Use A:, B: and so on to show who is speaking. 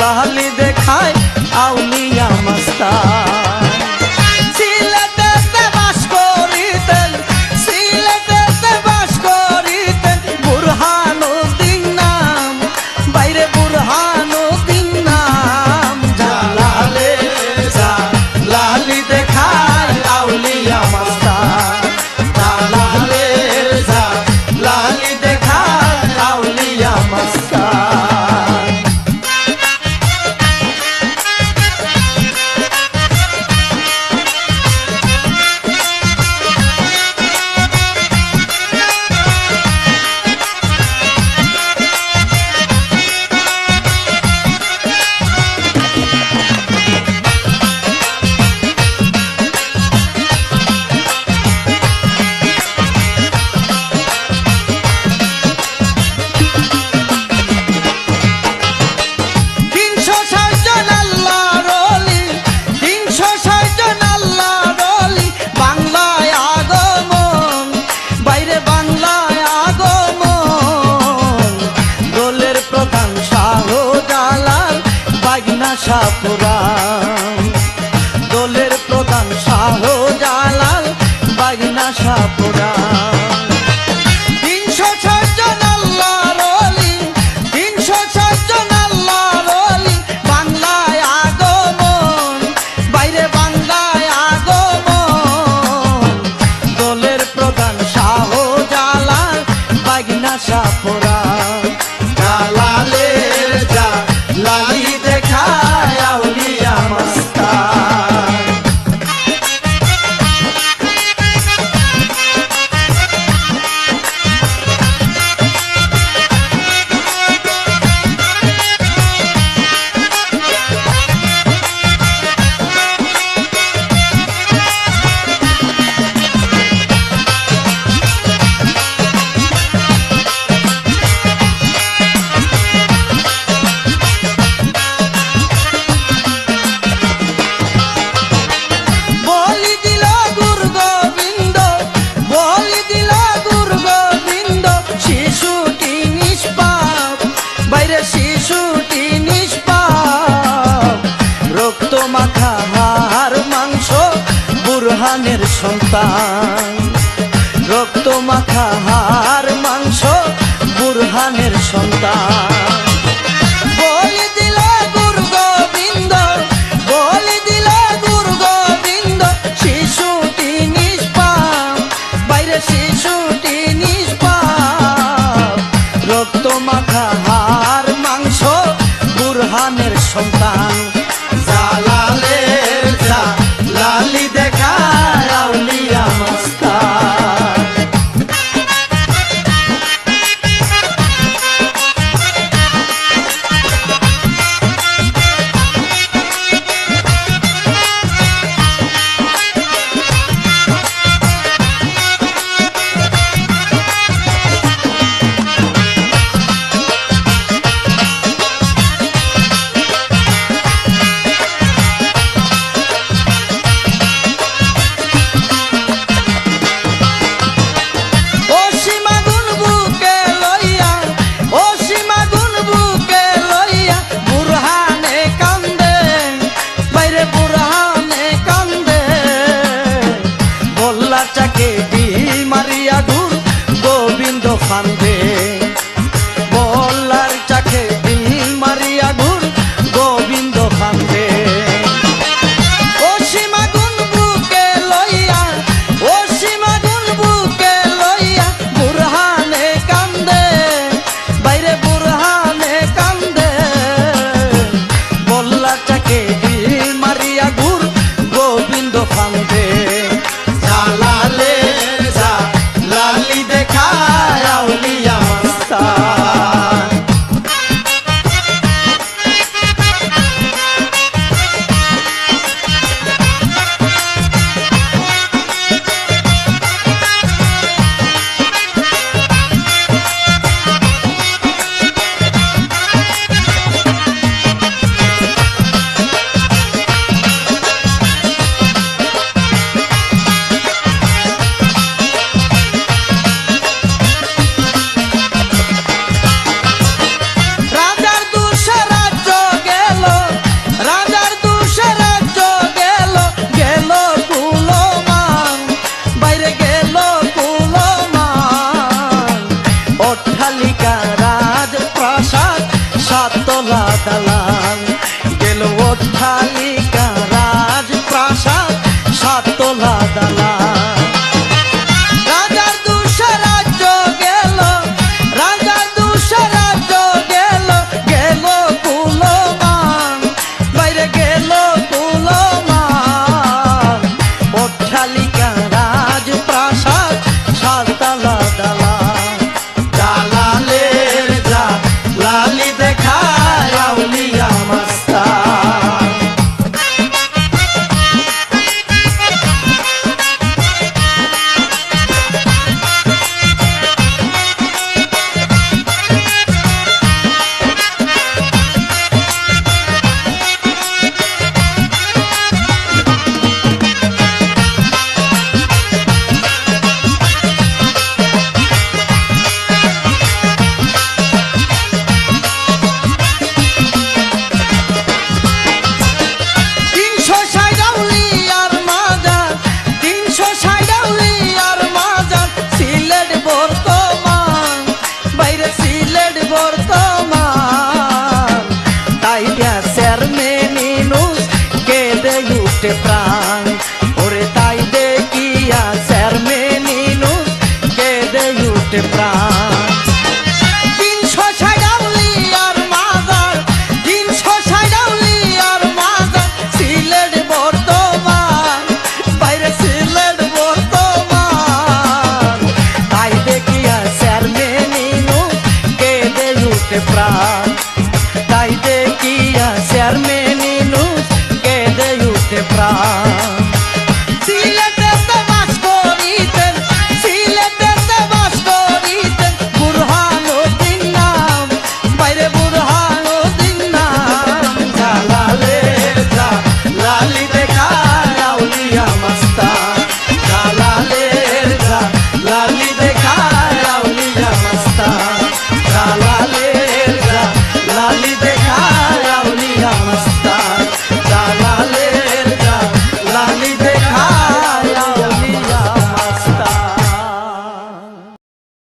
A: লালি দেখায় আউলিয়া মাস্তান। সিলেটেতে বাস করিতেন, সিলেটেতে বাস করিতেন বুরহানুদ্দিন নাম, বাইরে বুরহানুদ্দিন নাম। জালালে জালালি দেখায় আউলিয়া মাস্তান, জালালে জালালি দেখায় আউলিয়া মাস্তান। শাহপুরান দলের প্রধান শাহজালাল বাগিনা শাহপুরান। ৩৬০ জন আল্লাহর ওলি, ৩৬০ জন আল্লাহর ওলি বাংলায় আগমন, বাইরে বাংলায় আগমন। দলের প্রধান শাহজালাল বাগিনা শাহপুরান। জালালের জালালি দেখায় আউলিয়া মাস্তান। শিশুটি নিষ্পাপ, রক্ত মাখা হাড় মাংস বুরহানের সন্তান, রক্ত মাখা হাড় মাংস বুরহানের সন্তান। বলি দিল গুরু গোবিন্দ, বলি দিল গুরু গোবিন্দ, শিশুটি নিষ্পাপ, বাইরে শিশুটি নিষ্পাপ, রক্ত মাখা হাড় মাংস বুরহানের সন্তান। জালালের জালালি দেখায় আউলিয়া মাস্তান। ভাইরা চেয়ারম্যান ইনুস কেঁদে উঠে প্রাণ